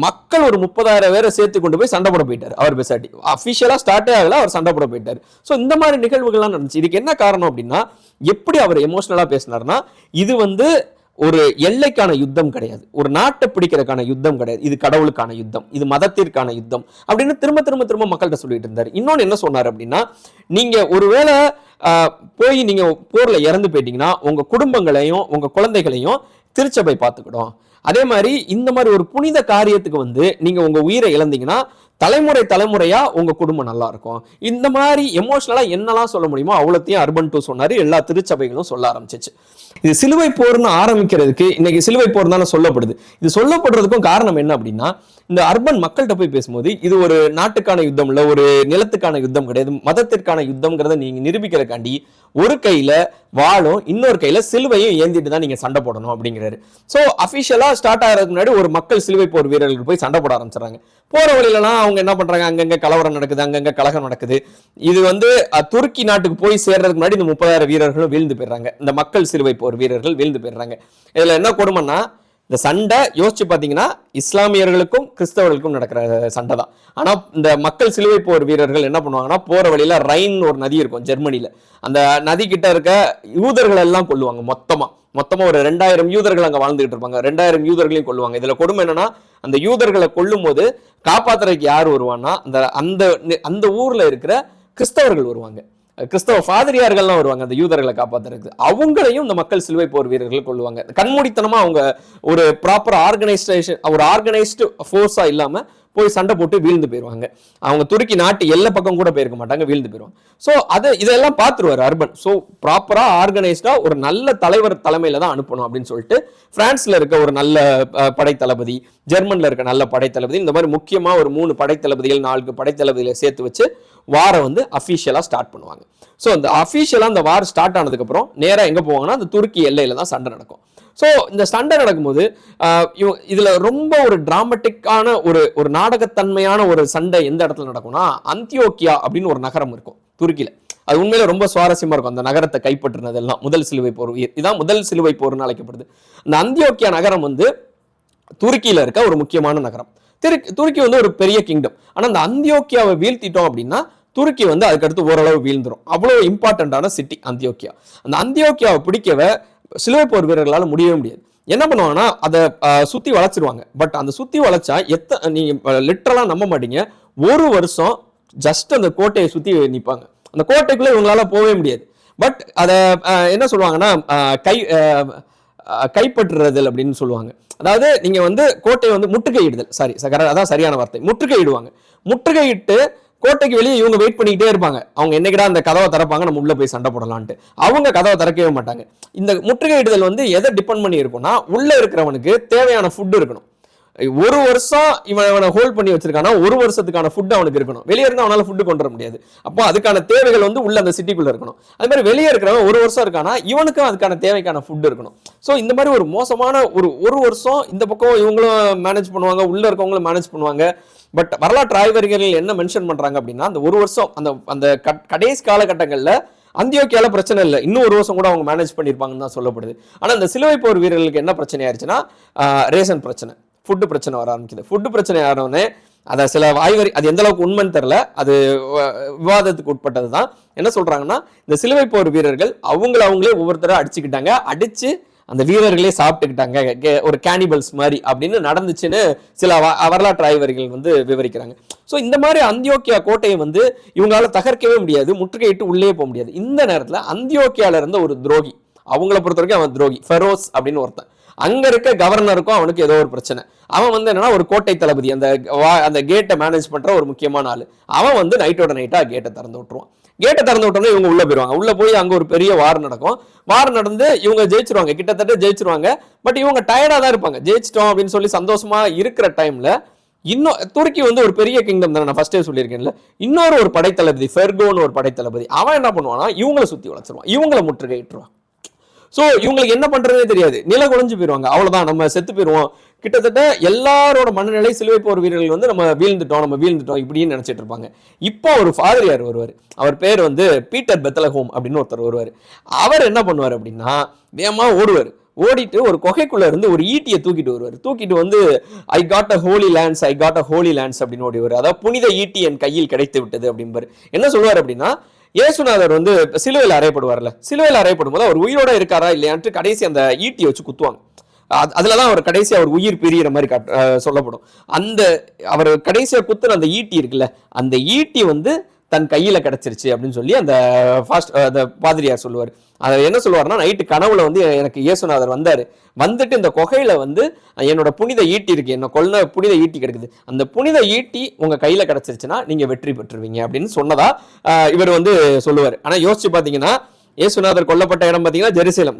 மக்கள் ஒரு 30,000 பேரை சேர்த்து கொண்டு போய் சண்டை போட போயிட்டார். அவர் பேசாட்டி அபிஷியலா ஸ்டார்டே ஆகல, அவர் சண்டை போட போயிட்டார். ஸோ இந்த மாதிரி நிகழ்வுகள்லாம் நடந்துச்சு. இதுக்கு என்ன காரணம் அப்படின்னா, எப்படி அவர் எமோஷனலா பேசினார்னா, இது வந்து ஒரு எல்லைக்கான யுத்தம் கிடையாது, ஒரு நாட்டை பிடிக்கிறதுக்கான யுத்தம் கிடையாது, இது கடவுளுக்கான யுத்தம், இது மதத்திற்கான யுத்தம் அப்படின்னு திரும்ப மக்கள்கிட்ட சொல்லிட்டு இருந்தார். இன்னொன்னு என்ன சொன்னார் அப்படின்னா, நீங்க ஒருவேளை போய் நீங்க போர்ல இறந்து போயிட்டீங்கன்னா உங்க குடும்பங்களையும் உங்க குழந்தைகளையும் திருச்சபை பார்த்துக்கிடும். அதே மாதிரி இந்த மாதிரி ஒரு புனித காரியத்துக்கு வந்து நீங்க உங்க உயிரை இழந்தீங்கன்னா தலைமுறையா உங்க குடும்பம் நல்லா இருக்கும். இந்த மாதிரி எமோஷனலா என்னெல்லாம் சொல்ல முடியுமோ அவ்வளோத்தையும் அர்பன் 2 சொன்னாரு. எல்லா திருச்சபைகளும் சொல்ல ஆரம்பிச்சிச்சு. இது சிலுவை போர்னு ஆரம்பிக்கிறதுக்கு இன்னைக்கு சிலுவை போர் தானே சொல்லப்படுது. இது சொல்லப்படுறதுக்கும் காரணம் என்ன அப்படின்னா, இந்த அர்பன் மக்கள்கிட்ட போய் பேசும்போது இது ஒரு நாட்டுக்கான யுத்தம் இல்ல, ஒரு நிலத்துக்கான யுத்தம் கிடையாது, மதத்திற்கான யுத்தம்ங்கிறத நீங்க நிரூபிக்கிறதுக்காண்டி ஒரு கையில வாழும் இன்னொரு கையில சிலுவையும் ஏந்திட்டு தான் நீங்க சண்டை போடணும் அப்படிங்கிறாரு. சோ அபிஷியலா ஸ்டார்ட் ஆகிறதுக்கு முன்னாடி ஒரு மக்கள் சிலுவை போர் வீரர்களுக்கு போய் சண்டை போட ஆரம்பிச்சிடறாங்க. போற வழியிலலாம் அவங்க என்ன பண்றாங்க, அங்கங்க கலவரம் நடக்குது, அங்கங்க கலகம் நடக்குது. இது வந்து துருக்கி நாட்டுக்கு போய் சேர்றதுக்கு முன்னாடி இந்த 30,000 வீரர்களும் வீழ்ந்து போயிடுறாங்க. இந்த மக்கள் சிலுவை போர் வீரர்கள் வீழ்ந்து போயிடுறாங்க. இதுல என்ன கொடுமைன்னா, இந்த சண்டை யோசிச்சு பார்த்தீங்கன்னா இஸ்லாமியர்களுக்கும் கிறிஸ்தவர்களுக்கும் நடக்கிற சண்டை தான். ஆனால் இந்த மக்கள் சிலுவை போர் வீரர்கள் என்ன பண்ணுவாங்கன்னா, போகிற வழியில் ரைன் ஒரு நதி இருக்கும் ஜெர்மனியில், அந்த நதி கிட்ட இருக்க யூதர்கள் எல்லாம் கொல்லுவாங்க. மொத்தமாக ஒரு 2000 யூதர்கள் அங்கே வாழ்ந்துகிட்டு இருப்பாங்க. 2000 யூதர்களையும் கொல்லுவாங்க. இதில் கொடுமை என்னன்னா, அந்த யூதர்களை கொல்லும் போது காப்பாத்துறதுக்கு யார் வருவான்னா, அந்த அந்த ஊரில் இருக்கிற கிறிஸ்தவர்கள் வருவாங்க. கிறிஸ்தவ ஃபாதிரியார்கள்லாம் வருவாங்க அந்த யூதர்களை காப்பாத்துறதுக்கு. அவங்களையும் இந்த மக்கள் சிலுவை போர் வீரர்கள் கொள்ளுவாங்க. கண்மூடித்தனமா அவங்க ஒரு ப்ராப்பர் ஆர்கனைசேஷன், ஒரு ஆர்கனைஸ்டு ஃபோர்ஸா இல்லாம போய் சண்டை போட்டு வீழ்ந்து போயிடுவாங்க. அவங்க துருக்கி நாட்டு எல்லா பக்கம் கூட போயிருக்க மாட்டாங்க, வீழ்ந்து போயிடுவாங்க. ஸோ இதெல்லாம் பார்த்துருவாரு அர்பன். ஸோ ப்ராப்பரா ஆர்கனைஸ்டா ஒரு நல்ல தலைவர் தலைமையில தான் அனுப்பணும் அப்படின்னு சொல்லிட்டு பிரான்ஸ்ல இருக்க ஒரு நல்ல படைத்தளபதி, ஜெர்மன்ல இருக்க நல்ல படைத்தளபதி, இந்த மாதிரி முக்கியமா ஒரு 3 படைத்தளபதிகள் 4 படைத்தளபதிகளை சேர்த்து வச்சு வாரை வந்து அஃபிஷியலா ஸ்டார்ட் பண்ணுவாங்க. ஸோ அந்த அஃபிஷியலா அந்த வார் ஸ்டார்ட் ஆனதுக்கு அப்புறம் நேரா எங்க போவாங்கன்னா, அந்த துருக்கி எல்லையில தான் சண்டை நடக்கும். ஸோ இந்த சண்டை நடக்கும்போது இதுல ரொம்ப ஒரு டிராமட்டிக்கான ஒரு நாடகத்தன்மையான ஒரு சண்டை எந்த இடத்துல நடக்கும்னா, அந்தியோக்கியா அப்படின்னு ஒரு நகரம் இருக்கும் துருக்கியில. அது உண்மையில ரொம்ப சுவாரஸ்யமா இருக்கும். அந்த நகரத்தை கைப்பற்றினதெல்லாம் முதல் சிலுவை போர். இதுதான் முதல் சிலுவை போர்னு அழைக்கப்படுது. அந்த அந்தியோக்கியா நகரம் வந்து துருக்கியில இருக்க ஒரு முக்கியமான நகரம். துருக்கி வந்து ஒரு பெரிய கிங்டம். ஆனா அந்த அந்தியோக்கியாவை வீழ்த்திட்டோம் அப்படின்னா துருக்கி வந்து அதுக்கடுத்து ஓரளவு வீழ்ந்துரும். அவ்வளவு இம்பார்ட்டன்டான சிட்டி அந்தியோக்கியா. அந்த அந்தியோக்கியாவை பிடிக்கவே சிலுவை போர் வீரர்களால் முடியவே முடியாது. என்ன பண்ணுவாங்கன்னா, அதை சுத்தி வளைச்சிருவாங்க. பட் அந்த சுத்தி வளைச்சா நீங்க லிட்டரலா நம்ப மாட்டீங்க, 1 வருஷம் ஜஸ்ட் அந்த கோட்டையை சுத்தி நிற்பாங்க. அந்த கோட்டைக்குள்ள இவங்களால போகவே முடியாது. பட் அதை என்ன சொல்லுவாங்கன்னா, கைப்பற்றுறதல் அப்படின்னு சொல்லுவாங்க. அதாவது நீங்க வந்து கோட்டையை வந்து முற்றுகையிடுதல், அதான் சரியான வார்த்தை, முற்றுகையிடுவாங்க. முற்றுகையிட்டு கோட்டைக்கு வெளியே இவங்க வெயிட் பண்ணிக்கிட்டே இருப்பாங்க. அவங்க என்னைக்கிடா அந்த கதவை திறப்பாங்க, நம்ம உள்ள போய் சண்டை போடலான்ட்டு. அவங்க கதவை திறக்கவே மாட்டாங்க. இந்த முற்றுகையிடுதல் வந்து எதை டிபெண்ட் பண்ணி இருக்கும்னா, உள்ள இருக்கிறவனுக்கு தேவையான ஃபுட் இருக்கணும். 1 வருஷம் இவனை ஹோல்ட் பண்ணி வச்சிருக்கானா, 1 வருஷத்துக்கான ஃபுட் அவனுக்கு இருக்கணும். வெளியே இருந்தா அவனால ஃபுட் கொண்டு வர முடியாது. அப்போ அதுக்கான தேவைகள் வந்து உள்ள அந்த சிட்டிக்குள்ள இருக்கணும். அது மாதிரி வெளியே இருக்கிறவன் 1 வருஷம் இருக்கானா, இவனுக்கும் அதுக்கான தேவைக்கான ஃபுட் இருக்கணும். ஸோ இந்த மாதிரி ஒரு மோசமான ஒரு வருஷம் இந்த பக்கம் இவங்களும் மேனேஜ் பண்ணுவாங்க, உள்ள இருக்கவங்களும் மேனேஜ் பண்ணுவாங்க. பட் வரலாற்று ஆய்வறிஞர்கள் என்ன மென்ஷன் பண்றாங்க அப்படின்னா, அந்த 1 வருஷம் அந்த கடைசி காலகட்டங்களில் அந்தியோக்கியால பிரச்சனை இல்லை, இன்னும் 1 வருஷம் கூட அவங்க மேனேஜ் பண்ணியிருப்பாங்கன்னு தான் சொல்லப்படுது. ஆனால் இந்த சிலுவை போர் வீரர்களுக்கு என்ன பிரச்சனை ஆயிடுச்சுன்னா, ரேஷன் பிரச்சனை, ஃபுட்டு பிரச்சனை வர ஆரம்பிக்குது. ஃபுட்டு பிரச்சனை ஆனோடனே அதை சில அது எந்த அளவுக்கு உண்மைன்னு தெரியல, அது விவாதத்துக்கு உட்பட்டது தான். என்ன சொல்றாங்கன்னா, இந்த சிலுவை போர் வீரர்கள் அவங்களே ஒவ்வொருத்தராக அடிச்சு அந்த வீரர்களே சாப்பிட்டுக்கிட்டாங்க, ஒரு கேனிபல்ஸ் மாதிரி அப்படின்னு நடந்துச்சுன்னு சில வரலாற்று ஆய்வர்கள் வந்து விவரிக்கிறாங்க. ஸோ இந்த மாதிரி அந்தியோக்கியா கோட்டையை வந்து இவங்களால தகர்க்கவே முடியாது, முற்றுகையிட்டு உள்ளே போக முடியாது. இந்த நேரத்தில் அந்தியோக்கியால இருந்த ஒரு துரோகி, அவங்கள பொறுத்த வரைக்கும் அவன் துரோகி, ஃபெரோஸ் அப்படின்னு ஒருத்தன், அங்க இருக்க கவர்னருக்கும் அவனுக்கு ஏதோ ஒரு பிரச்சனை. அவன் வந்து என்னன்னா ஒரு கோட்டை தளபதி, அந்த கேட்டை மேனேஜ் பண்ற ஒரு முக்கியமான ஆளு. அவன் வந்து நைட்டோட நைட்டா கேட்டை திறந்து விட்டுருவான். கேட்டை திறந்து விட்டோம்னா இவங்க உள்ள போயிருவாங்க. உள்ள போய் அங்க ஒரு பெரிய வார் நடக்கும். வார் நடந்து இவங்க ஜெயிச்சிருவாங்க, கிட்டத்தட்ட ஜெயிச்சிருவாங்க. பட் இவங்க டயர்டா தான் இருப்பாங்க. ஜெயிச்சிட்டோம் அப்படின்னு சொல்லி சந்தோஷமா இருக்கிற டைம்ல இன்னும் துருக்கி வந்து ஒரு பெரிய கிங்டம் தானே, நான் ஃபர்ஸ்டே சொல்லியிருக்கேன்ல. இன்னொரு ஒரு படைத்தளபதி, ஃபெர்கோன்னு ஒரு படைத்தளபதி, அவன் என்ன பண்ணுவான்னா இவங்களை சுத்தி வளைச்சிருவான், இவங்களை முற்றுகையிட்டுருவான். ஸோ இவங்களுக்கு என்ன பண்றதே தெரியாது, நில குறைஞ்சு போயிடுவாங்க. அவ்வளவுதான், நம்ம செத்து போயிடுவோம். கிட்டத்தட்ட எல்லாரோட மனநிலை சிலுவை போர் வீரர்கள் வந்து நம்ம வீழ்ந்துட்டோம் இப்படின்னு நினைச்சிட்டு இருப்பாங்க. இப்போ ஒரு ஃபாதரியார் வருவார், அவர் பேர் வந்து பீட்டர் பெத்லஹோம் அப்படின்னு ஒருத்தர் வருவார். அவர் என்ன பண்ணுவார் அப்படின்னா, வேகமா ஓடிட்டு ஒரு குகைக்குள்ள இருந்து ஒரு ஈட்டியை தூக்கிட்டு வருவார். தூக்கிட்டு வந்து I got a holy lands அப்படின்னு ஓடிவார். அதாவது புனித ஈட்டி என் கையில் கிடைத்து விட்டது அப்படின்பாரு. என்ன சொல்லுவார் அப்படின்னா, இயேசுநாதர் வந்து சிலுவையில் அறையப்படுவார்ல, சிலுவையில் அறையப்படும் போது அவர் உயிரோட இருக்காரா இல்லையான்ட்டு கடைசி அந்த ஈட்டியை வச்சு குத்துவாங்க. அதுலதான் அவர் கடைசி அவர் உயிர் பிரியிற மாதிரி சொல்லப்படும். அந்த அவர் கடைசியா குத்துன அந்த ஈட்டி இருக்குல்ல, அந்த ஈட்டி வந்து தன் கையில கிடைச்சிருச்சு அப்படின்னு சொல்லி அந்த பாதிரியார் சொல்லுவார். அதை என்ன சொல்லுவார்னா, நைட்டு கனவுல வந்து எனக்கு இயேசுநாதர் வந்துட்டு இந்த குகையில வந்து என்னோட புனித ஈட்டி இருக்கு, என்ன கொல்ல புனித ஈட்டி கிடைக்குது, அந்த புனித ஈட்டி உங்க கையில கிடைச்சிருச்சுன்னா நீங்க வெற்றி பெற்றுவீங்க அப்படின்னு சொன்னதா இவர் வந்து சொல்லுவார். ஆனா யோசிச்சு பாத்தீங்கன்னா, இயேசுநாதர் கொல்லப்பட்ட இடம் பாத்தீங்கன்னா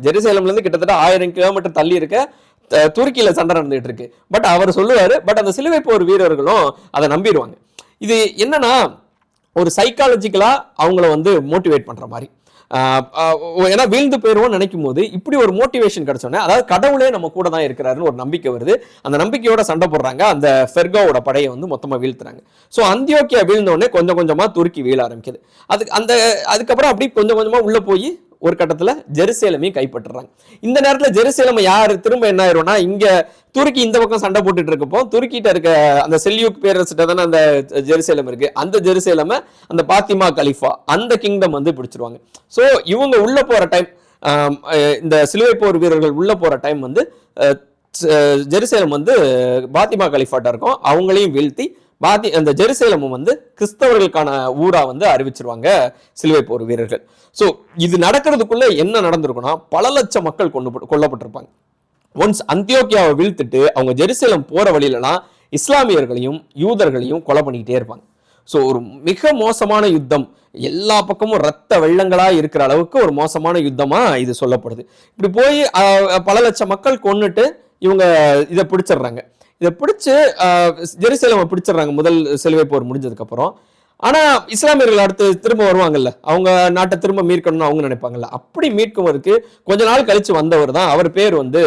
ஜெருசலேம்ல இருந்து கிட்டத்தட்ட 1000 கிலோமீட்டர் தள்ளி இருக்க துருக்கியில சண்டை நடந்துட்டு இருக்கு. பட் அவர் சொல்லுவாரு, பட் அந்த சிலுவை போர் வீரர்களும் அதை நம்பிடுவாங்க. இது என்னன்னா, ஒரு சைக்காலஜிக்கலா அவங்கள வந்து மோட்டிவேட் பண்ற மாதிரி. ஏன்னா வீழ்ந்து போயிடுவோம் நினைக்கும் போது இப்படி ஒரு மோட்டிவேஷன் கிடைச்சோன்னே, அதாவது கடவுளே நம்ம கூட தான் இருக்கிறாருன்னு ஒரு நம்பிக்கை வருது. அந்த நம்பிக்கையோட சண்டை போடுறாங்க, அந்த ஃபெர்கோவோட படையை வந்து மொத்தமா வீழ்த்துறாங்க. ஸோ அந்தியோக்கியா வீழ்ந்தோடனே கொஞ்சம் கொஞ்சமா துருக்கி வீழ ஆரம்பிக்குது. அதுக்கப்புறம் அப்படி கொஞ்சம் கொஞ்சமா உள்ள போய் ஒரு கட்டத்துல ஜெருசலேமையும் கைப்பற்றுறாங்க. இந்த நேரத்துல ஜெருசலேம் யாரு திரும்ப என்ன ஆயிரும்னா, இங்க துருக்கி இந்த பக்கம் சண்டை போட்டுட்டு இருக்கப்போ துருக்கிட்ட இருக்க அந்த செல்யூக் பேரரசிட்ட தானே அந்த ஜெருசலேம் இருக்கு, அந்த ஜெருசலேமை அந்த பாத்திமா கலிஃபா அந்த கிங்டம் வந்து பிடிச்சிருவாங்க. ஸோ இவங்க உள்ள போற டைம், இந்த சிலுவை போர் வீரர்கள் உள்ள போற டைம் வந்து ஜெருசலேம் வந்து பாத்திமா கலிஃபாட்டா இருக்கும். அவங்களையும் வீழ்த்தி அந்த ஜெருசலேமும் வந்து கிறிஸ்தவர்களுக்கான ஊரா வந்து அறிவிச்சிருவாங்க சிலுவை போர் வீரர்கள். ஸோ இது நடக்கிறதுக்குள்ள என்ன நடந்திருக்குன்னா, பல லட்சம் மக்கள் கொல்லப்பட்டிருப்பாங்க. ஒன்ஸ் அந்தியோக்கியாவை வீழ்த்திட்டு அவங்க ஜெருசலேம் போற வழியிலலாம் இஸ்லாமியர்களையும் யூதர்களையும் கொலை பண்ணிக்கிட்டே இருப்பாங்க. ஸோ ஒரு மிக மோசமான யுத்தம், எல்லா பக்கமும் ரத்த வெள்ளங்களா இருக்கிற அளவுக்கு ஒரு மோசமான யுத்தமா இது சொல்லப்படுது. இப்படி போய் பல லட்சம் மக்கள் கொன்னுட்டு இவங்க இதை பிடிச்சிடுறாங்க. இதை பிடிச்சு ஜெருசலேமை பிடிச்சிடுறாங்க முதல் சிலுவை போர் முடிஞ்சதுக்கு அப்புறம். ஆனா இஸ்லாமியர்கள் அடுத்து திரும்ப வருவாங்கல்ல, அவங்க நாட்டை திரும்ப மீட்கணும்னு அவங்க நினைப்பாங்கல்ல. அப்படி மீட்குவதற்கு கொஞ்ச நாள் கழிச்சு வந்தவர் தான், அவர் பேர் வந்து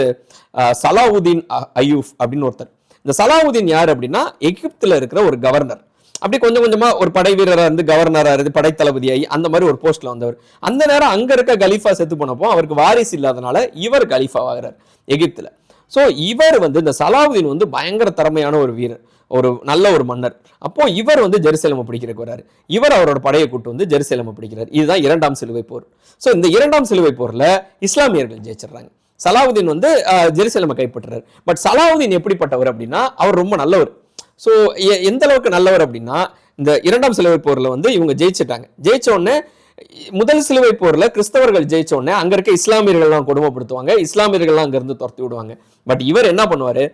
சலாவுதீன் அய்யூப் அப்படின்னு ஒருத்தர். இந்த சலாவுதீன் யார் அப்படின்னா, எகிப்துல இருக்கிற ஒரு கவர்னர். அப்படி கொஞ்சம் கொஞ்சமா ஒரு படை வீரரா இருந்து கவர்னரா இருந்து படை தளபதியாகி அந்த மாதிரி ஒரு போஸ்ட்ல வந்தவர். அந்த நேரம் அங்க இருக்க கலீஃபா செத்து போனப்போ அவருக்கு வாரிசு இல்லாதனால இவர் கலீஃபா ஆகிறார் எகிப்துல. ஸோ இவர் வந்து இந்த சலாவுதீன் வந்து பயங்கர திறமையான ஒரு வீரர், ஒரு நல்ல ஒரு மன்னர். அப்போ இவர் வந்து ஜெருசலேமை பிடிக்கிறதுக்கு வர்றாரு. இவர் அவரோட படையை கூட்டு வந்து ஜெருசலேமை பிடிக்கிறார். இதுதான் இரண்டாம் சிலுவை போர். ஸோ இந்த இரண்டாம் சிலுவை போர்ல இஸ்லாமியர்கள் ஜெயிச்சிடுறாங்க. சலாவுதீன் வந்து ஜெருசலேமை கைப்பற்றுறாரு. பட் சலாவுதீன் எப்படிப்பட்டவர் அப்படின்னா, அவர் ரொம்ப நல்லவர். ஸோ எந்த அளவுக்கு நல்லவர் அப்படின்னா, இந்த இரண்டாம் சிலுவை போர்ல வந்து இவங்க ஜெயிச்சிட்டாங்க. ஜெயிச்ச உடனே முதல் சிலுவை போர்ல கிறிஸ்தவர்கள் ஜெயிச்ச உடனே அங்க இருக்க இஸ்லாமியர்கள்லாம் கொடுமைப்படுத்துவாங்க, இஸ்லாமியர்கள்லாம் அங்க இருந்து துரத்தி விடுவாங்க. பட் இவர் என்ன பண்ணுவாரு,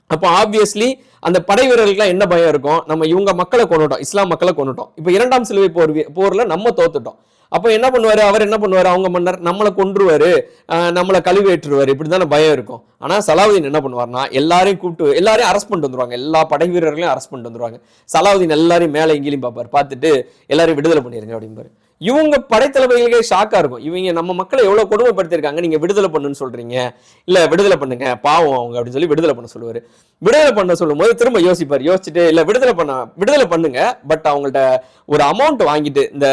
அப்போ ஆப்வியஸ்லி அந்த படை வீரர்களுக்குலாம் என்ன பயம் இருக்கும், நம்ம இவங்க மக்களை கொண்டுட்டோம், இஸ்லாம் மக்களை கொண்டுட்டோம், இப்போ இரண்டாம் சிலுவை போர்ல நம்ம தோத்துட்டோம். அப்போ என்ன பண்ணுவாரு, அவர் என்ன பண்ணுவாரு, அவங்க மன்னர் நம்மளை கொன்றுவாரு, நம்மளை கழுவேற்றுவாரு, இப்படிதானே பயம் இருக்கும். ஆனா சலாவுதீன் என்ன பண்ணுவார்னா, எல்லாரையும் கூப்பிட்டு எல்லாரையும் அரெஸ்ட் பண்ணிட்டு வந்துருவாங்க, எல்லா படை வீரர்களையும் அரெஸ்ட் பண்ணிட்டு வந்துருவாங்க. சலாவுதீன் எல்லாரையும் மேலே எங்கேயும் பார்ப்பார், பார்த்துட்டு எல்லாரையும் விடுதலை பண்ணிருங்க அப்படிம்பாரு. இவங்க படைத்தளபதிகளுக்கே ஷாக்கா இருக்கும், இவங்க நம்ம மக்களை எவ்வளவு கொடுமைப்படுத்திருக்காங்க, நீங்க விடுதலை பண்ணுன்னு சொல்றீங்க, இல்ல விடுதலை பண்ணுங்க பாவம் அவங்க அப்படின்னு சொல்லி விடுதலை பண்ண சொல்லுவாரு. விடுதலை பண்ண சொல்லும் போது திரும்ப யோசிப்பார், யோசிச்சுட்டு இல்ல விடுதலை பண்ணுங்க, பட் அவங்கள்ட்ட ஒரு அமௌண்ட் வாங்கிட்டு, இந்த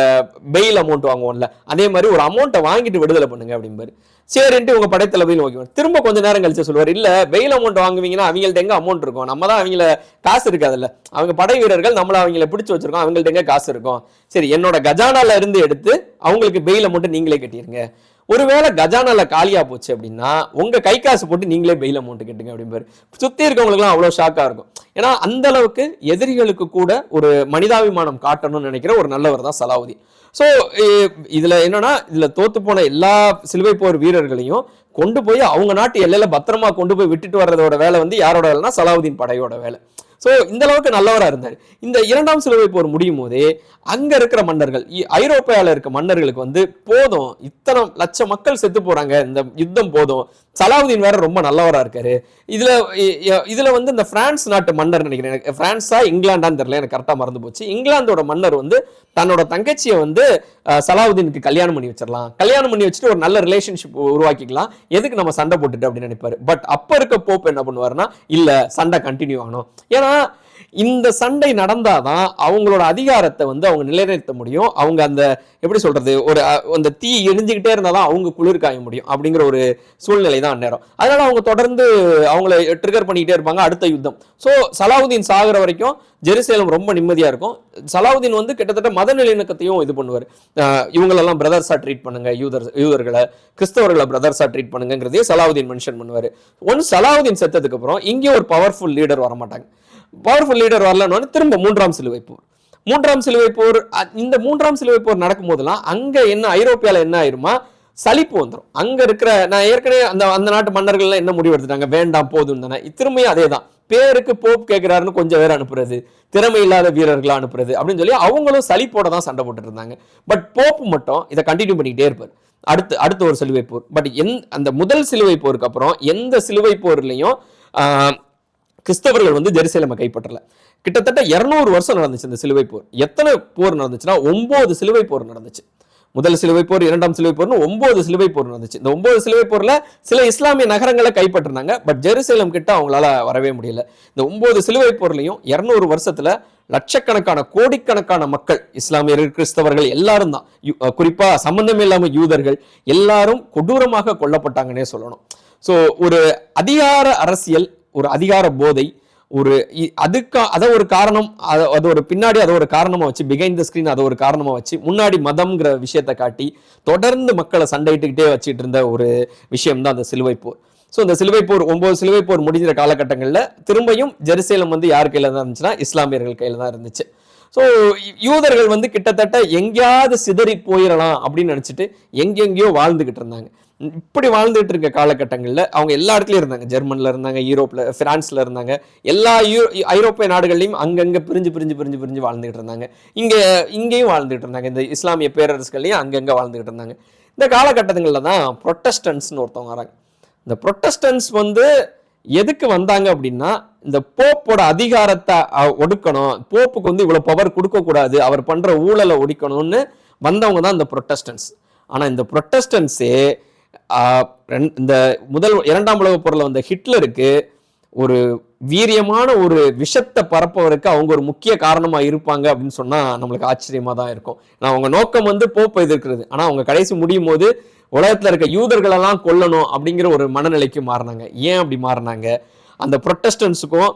பெயில் அமௌண்ட் வாங்குவோம்ல அதே மாதிரி ஒரு அமௌண்ட்டை வாங்கிட்டு விடுதலை பண்ணுங்க அப்படிம்பாரு. சரின்ட்டு உங்க படைத்தளபதியில் ஓகே. திரும்ப கொஞ்ச நேரம் கழிச்சு சொல்லுவார், இல்ல பெயில் அமௌண்ட் வாங்குவீங்கன்னா அவங்கள்ட்ட எங்க அமௌண்ட் இருக்கும், நம்ம தான் அவங்கள காசு இருக்காதுல்ல, அவங்க படை வீரர்கள் நம்மள அவங்கள பிடிச்சு வச்சிருக்கோம், அவங்கள்ட்ட எங்க காசு இருக்கும், சரி என்னோட கஜானால இருந்து எடுத்து அவங்களுக்கு பெயில் அமௌண்ட் நீங்களே கட்டிருங்க. ஒருவேளை கஜானால காலியா போச்சு அப்படின்னா உங்க கை காசு போட்டு நீங்களே பெயில் அமௌண்ட் கட்டுங்க அப்படிம்பாரு. சுத்தி இருக்கவங்களுக்குலாம் அவ்வளவு ஷாக்கா இருக்கும். ஏன்னா அந்த அளவுக்கு எதிரிகளுக்கு கூட ஒரு மனிதாபிமானம் காட்டணும்னு நினைக்கிற ஒரு நல்லவர் தான் சலாவுதீன். ஸோ இதுல என்னன்னா, இதுல தோத்து போன எல்லா சிலுவை போர் வீரர்களையும் கொண்டு போய் அவங்க நாட்டு எல்லையில பத்திரமா கொண்டு போய் விட்டுட்டு வர்றதோட வேலை வந்து யாரோட வேலைன்னா சலாவுதீன் படையோட வேலை. ஸோ இந்த அளவுக்கு நல்லவராக இருந்தார். இந்த இரண்டாம் சிலுவை போர் முடியும் போதே அங்க இருக்கிற மன்னர்கள், ஐரோப்பாவில் இருக்க மன்னர்களுக்கு வந்து போதும், இத்தனை லட்சம் மக்கள் செத்து போறாங்க, இந்த யுத்தம் போதும், சலாவுதீன் வேற ரொம்ப நல்லவரா இருக்காரு. இதுல வந்து இந்த பிரான்ஸ் நாட்டு மன்னர் நினைக்கிறேன், பிரான்ஸா இங்கிலாண்டான்னு தெரியல, எனக்கு கரெக்டா மறந்து போச்சு. இங்கிலாந்தோட மன்னர் வந்து தன்னோட தங்கச்சியை வந்து சலாவுதீனுக்கு கல்யாணம் பண்ணி வச்சிடலாம், கல்யாணம் பண்ணி வச்சுட்டு ஒரு நல்ல ரிலேஷன்ஷிப் உருவாக்கிக்கலாம், எதுக்கு நம்ம சண்டை போட்டுட்டு அப்படின்னு நினைப்பாரு. பட் அப்ப இருக்க போப் என்ன பண்ணுவாருன்னா, இல்ல சண்டை கண்டினியூ ஆகணும், ஏன்னா இந்த சண்டை நடந்தாதான் அவங்களோட அதிகாரத்தை வந்து அவங்க நிலைநிறுத்த முடியும். அவங்க அந்த எப்படி சொல்றது, ஒரு அந்த தீ எரிஞ்சுக்கிட்டே இருந்தாதான் அவங்க குளிர் காய முடியும் அப்படிங்கிற ஒரு சூழ்நிலை தான் அந்நேரம். அதனால அவங்க தொடர்ந்து அவங்களை ட்ரிகர் பண்ணிக்கிட்டே இருப்பாங்க அடுத்த யுத்தம். ஸோ சலாவுதீன் சாகுற வரைக்கும் ஜெருசலேம் ரொம்ப நிம்மதியா இருக்கும். சலாவுதீன் வந்து கிட்டத்தட்ட மத நிலநடுக்கத்தையும் இது பண்ணுவார், இவங்களெல்லாம் பிரதர்ஸா ட்ரீட் பண்ணுங்க, யூதர்களை கிறிஸ்தவர்களை பிரதர்ஸா ட்ரீட் பண்ணுங்கிறதையும் சலாவுதீன் மென்ஷன் பண்ணுவார். ஒன்று சலாவுதீன் செத்ததுக்கு அப்புறம் இங்கே ஒரு பவர்ஃபுல் லீடர் வரமாட்டாங்க. பவர்ஃபுல் லீடர் வரலன்னு திரும்ப மூன்றாம் சிலுவை போர். இந்த மூன்றாம் சிலுவை போர் நடக்கும் போதெல்லாம் அங்க என்ன ஐரோப்பியால என்ன ஆயிருமா, சலிப்பு வந்துடும். அங்க இருக்கிற நான் ஏற்கனவே அந்த நாட்டு மன்னர்கள் என்ன முடிவு எடுத்துட்டாங்க, வேண்டாம் போதும் தானே, திரும்பியும் அதே தான், பேருக்கு போப் கேட்கிறாருன்னு கொஞ்சம் பேர் அனுப்புறது, திறமை இல்லாத வீரர்களா அனுப்புறது அப்படின்னு சொல்லி அவங்களும் சலிப்போட தான் சண்டை போட்டுட்டு இருந்தாங்க. பட் போப் மட்டும் இதை கண்டினியூ பண்ணிக்கிட்டே இருப்பார் அடுத்த ஒரு சிலுவை போர். பட் அந்த முதல் சிலுவை போருக்கு அப்புறம் எந்த சிலுவை போர்லையும் கிறிஸ்தவர்கள் வந்து ஜெருசலேமை கைப்பற்றல. கிட்டத்தட்ட 200 வருஷம் நடந்துச்சு இந்த சிலுவை போர். எத்தனை போர் நடந்துச்சுன்னா 9 சிலுவை போர் நடந்துச்சு. முதல் சிலுவை போர், இரண்டாம் சிலுவை போர்னு 9 சிலுவை போர் நடந்துச்சு. இந்த 9 சிலுவை போர்ல சில இஸ்லாமிய நகரங்களை கைப்பற்றினாங்க, பட் ஜெருசலேம் கிட்ட அவங்களால வரவே முடியல. இந்த 9 சிலுவை போர்லையும் 200 வருஷத்துல லட்சக்கணக்கான கோடிக்கணக்கான மக்கள், இஸ்லாமியர்கள், கிறிஸ்தவர்கள் எல்லாரும் தான், குறிப்பா சம்பந்தமே இல்லாம யூதர்கள் எல்லாரும் கொடூரமாக கொல்லப்பட்டாங்கன்னே சொல்லணும். ஸோ ஒரு அதிகார அரசியல், ஒரு அதிகார போதை, ஒரு அதை ஒரு காரணம், அது ஒரு பின்னாடி அதை ஒரு காரணமா வச்சு, பிஹைண்ட் த ஸ்கிரீன் அதை ஒரு காரணமா வச்சு, முன்னாடி மதம்ங்கிற விஷயத்தை காட்டி தொடர்ந்து மக்களை சண்டையிட்டுக்கிட்டே வச்சுட்டு இருந்த ஒரு விஷயம் தான் அந்த சிலுவை போர். ஸோ இந்த சிலுவை போர் 9 சிலுவை போர் முடிஞ்ச காலகட்டங்களில் திரும்பியும் ஜெருசலேம் வந்து யார் கையில் தான் இருந்துச்சுன்னா இஸ்லாமியர்கள் கையில் தான் இருந்துச்சு. ஸோ யூதர்கள் வந்து கிட்டத்தட்ட எங்கேயாவது சிதறி போயிடலாம் அப்படின்னு நினச்சிட்டு எங்கெங்கேயோ வாழ்ந்துகிட்டு இருந்தாங்க. இப்படி வாழ்ந்துட்டு இருக்க காலகட்டங்களில் அவங்க எல்லா இடத்துலையும் இருந்தாங்க. ஜெர்மனில் இருந்தாங்க, யூரோப்பில், பிரான்ஸில் இருந்தாங்க, எல்லா ஐரோப்பிய நாடுகள்லையும் அங்கங்கே பிரிஞ்சு வாழ்ந்துகிட்டு இருந்தாங்க. இங்கேயும் வாழ்ந்துகிட்டு இருந்தாங்க. இந்த இஸ்லாமிய பேரரசுகள்லையும் அங்கங்கே வாழ்ந்துகிட்டு இருந்தாங்க. இந்த காலகட்டங்களில் தான் புரொட்டஸ்டன்ட்ஸ்னு ஒருத்தவங்க வராங்க. இந்த புரொட்டஸ்டன்ட்ஸ் வந்து எதுக்கு வந்தாங்க அப்படின்னா, இந்த போப்போட அதிகாரத்தை ஒடுக்கணும், போப்புக்கு வந்து இவ்வளவு பவர் கொடுக்கக்கூடாது, அவர் பண்ற ஊழலை ஒடுக்கணும்னு வந்தவங்க தான் இந்த புரொட்டஸ்டன்ட்ஸ். ஆனா இந்த புரொட்டஸ்டன்ட்ஸே இந்த இரண்டாம் உலகப் போர்ல வந்த ஹிட்லருக்கு ஒரு வீரியமான ஒரு விஷத்தை பரப்பவருக்கு அவங்க ஒரு முக்கிய காரணமா இருப்பாங்க அப்படின்னு சொன்னா நம்மளுக்கு ஆச்சரியமா தான் இருக்கும். அவங்க நோக்கம் வந்து போப்பை எதிர்க்கிறது, ஆனா அவங்க கடைசி முடியும் போது உலகத்துல இருக்க யூதர்களெல்லாம் கொல்லணும் அப்படிங்கிற ஒரு மனநிலைக்கு மாறினாங்க. ஏன் அப்படி மாறினாங்க? அந்த புரொட்டஸ்டன்ஸுக்கும்,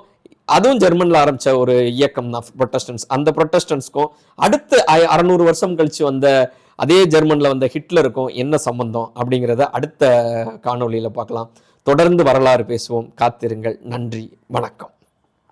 அதுவும் ஜெர்மன்ல ஆரம்பிச்ச ஒரு இயக்கம் தான் புரொட்டஸ்டன்ஸ், அந்த புரொட்டஸ்டன்ஸ்க்கும் அடுத்து 600 வருஷம் கழிச்சு வந்த அதே ஜெர்மன்ல வந்த ஹிட்லருக்கும் என்ன சம்பந்தம் அப்படிங்கிறத அடுத்த காணொளியில பார்க்கலாம். தொடர்ந்து வரலாறு பேசுவோம். காத்திருங்கள். நன்றி, வணக்கம்.